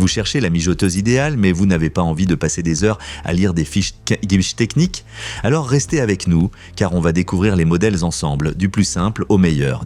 Vous cherchez la mijoteuse idéale, mais vous n'avez pas envie de passer des heures à lire des fiches techniques? Alors restez avec nous, car on va découvrir les modèles ensemble, du plus simple au meilleur.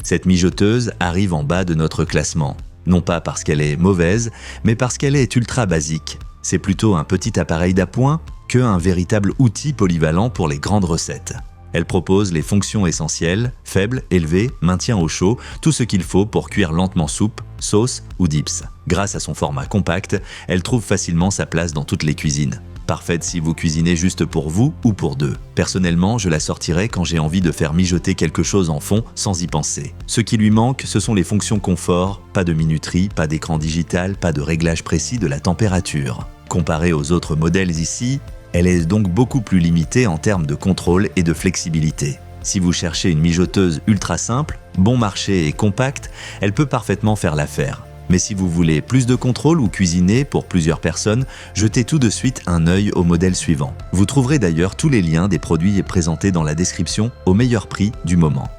Cette mijoteuse arrive en bas de notre classement. Non pas parce qu'elle est mauvaise, mais parce qu'elle est ultra basique. C'est plutôt un petit appareil d'appoint qu'un véritable outil polyvalent pour les grandes recettes. Elle propose les fonctions essentielles, faible, élevé, maintien au chaud, tout ce qu'il faut pour cuire lentement soupe, sauce ou dips. Grâce à son format compact, elle trouve facilement sa place dans toutes les cuisines. Parfaite si vous cuisinez juste pour vous ou pour deux. Personnellement, je la sortirai quand j'ai envie de faire mijoter quelque chose en fond sans y penser. Ce qui lui manque, ce sont les fonctions confort, pas de minuterie, pas d'écran digital, pas de réglage précis de la température. Comparée aux autres modèles ici, elle est donc beaucoup plus limitée en termes de contrôle et de flexibilité. Si vous cherchez une mijoteuse ultra simple, bon marché et compacte, elle peut parfaitement faire l'affaire. Mais si vous voulez plus de contrôle ou cuisiner pour plusieurs personnes, jetez tout de suite un œil au modèle suivant. Vous trouverez d'ailleurs tous les liens des produits présentés dans la description au meilleur prix du moment.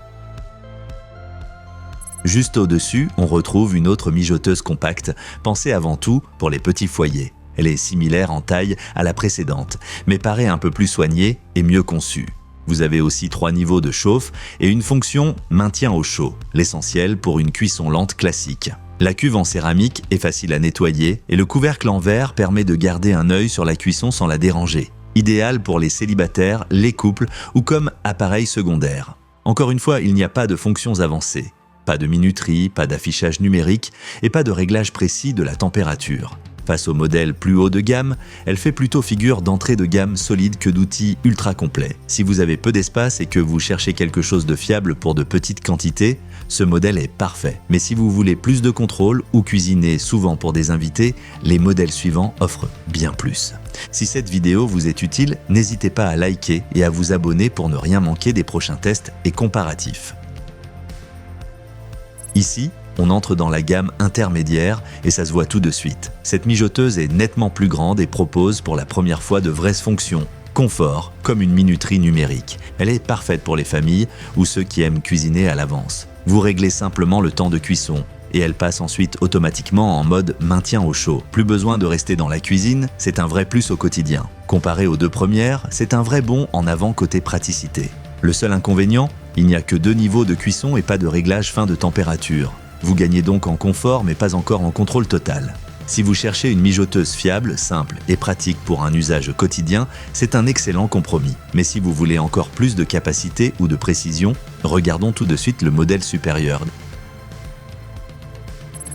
Juste au-dessus, on retrouve une autre mijoteuse compacte, pensée avant tout pour les petits foyers. Elle est similaire en taille à la précédente, mais paraît un peu plus soignée et mieux conçue. Vous avez aussi 3 niveaux de chauffe et une fonction maintien au chaud, l'essentiel pour une cuisson lente classique. La cuve en céramique est facile à nettoyer et le couvercle en verre permet de garder un œil sur la cuisson sans la déranger. Idéal pour les célibataires, les couples ou comme appareil secondaire. Encore une fois, il n'y a pas de fonctions avancées. Pas de minuterie, pas d'affichage numérique et pas de réglage précis de la température. Face au modèle plus haut de gamme, elle fait plutôt figure d'entrée de gamme solide que d'outils ultra complets. Si vous avez peu d'espace et que vous cherchez quelque chose de fiable pour de petites quantités, ce modèle est parfait. Mais si vous voulez plus de contrôle ou cuisiner souvent pour des invités, les modèles suivants offrent bien plus. Si cette vidéo vous est utile, n'hésitez pas à liker et à vous abonner pour ne rien manquer des prochains tests et comparatifs. Ici, on entre dans la gamme intermédiaire et ça se voit tout de suite. Cette mijoteuse est nettement plus grande et propose pour la première fois de vraies fonctions. Confort, comme une minuterie numérique. Elle est parfaite pour les familles ou ceux qui aiment cuisiner à l'avance. Vous réglez simplement le temps de cuisson et elle passe ensuite automatiquement en mode maintien au chaud. Plus besoin de rester dans la cuisine, c'est un vrai plus au quotidien. Comparé aux deux premières, c'est un vrai bond en avant côté praticité. Le seul inconvénient, il n'y a que 2 niveaux de cuisson et pas de réglage fin de température. Vous gagnez donc en confort mais pas encore en contrôle total. Si vous cherchez une mijoteuse fiable, simple et pratique pour un usage quotidien, c'est un excellent compromis. Mais si vous voulez encore plus de capacité ou de précision, regardons tout de suite le modèle supérieur.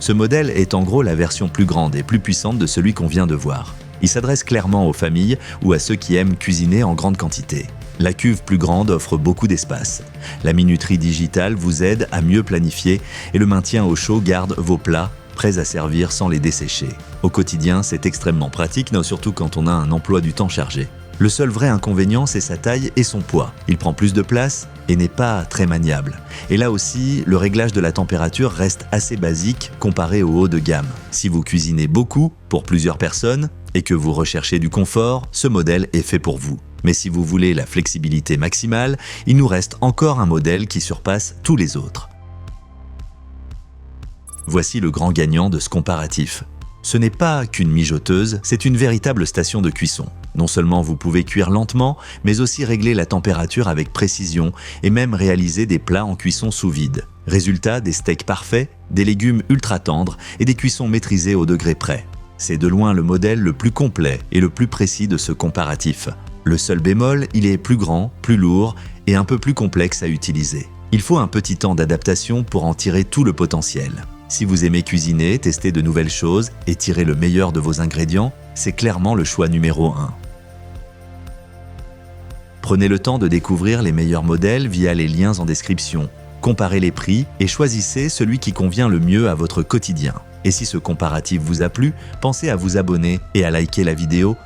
Ce modèle est en gros la version plus grande et plus puissante de celui qu'on vient de voir. Il s'adresse clairement aux familles ou à ceux qui aiment cuisiner en grande quantité. La cuve plus grande offre beaucoup d'espace. La minuterie digitale vous aide à mieux planifier et le maintien au chaud garde vos plats prêts à servir sans les dessécher. Au quotidien, c'est extrêmement pratique, surtout quand on a un emploi du temps chargé. Le seul vrai inconvénient, c'est sa taille et son poids. Il prend plus de place et n'est pas très maniable. Et là aussi, le réglage de la température reste assez basique comparé au haut de gamme. Si vous cuisinez beaucoup, pour plusieurs personnes, et que vous recherchez du confort, ce modèle est fait pour vous. Mais si vous voulez la flexibilité maximale, il nous reste encore un modèle qui surpasse tous les autres. Voici le grand gagnant de ce comparatif. Ce n'est pas qu'une mijoteuse, c'est une véritable station de cuisson. Non seulement vous pouvez cuire lentement, mais aussi régler la température avec précision et même réaliser des plats en cuisson sous vide. Résultat, des steaks parfaits, des légumes ultra tendres et des cuissons maîtrisées au degré près. C'est de loin le modèle le plus complet et le plus précis de ce comparatif. Le seul bémol, il est plus grand, plus lourd et un peu plus complexe à utiliser. Il faut un petit temps d'adaptation pour en tirer tout le potentiel. Si vous aimez cuisiner, tester de nouvelles choses et tirer le meilleur de vos ingrédients, c'est clairement le choix numéro 1. Prenez le temps de découvrir les meilleurs modèles via les liens en description. Comparez les prix et choisissez celui qui convient le mieux à votre quotidien. Et si ce comparatif vous a plu, pensez à vous abonner et à liker la vidéo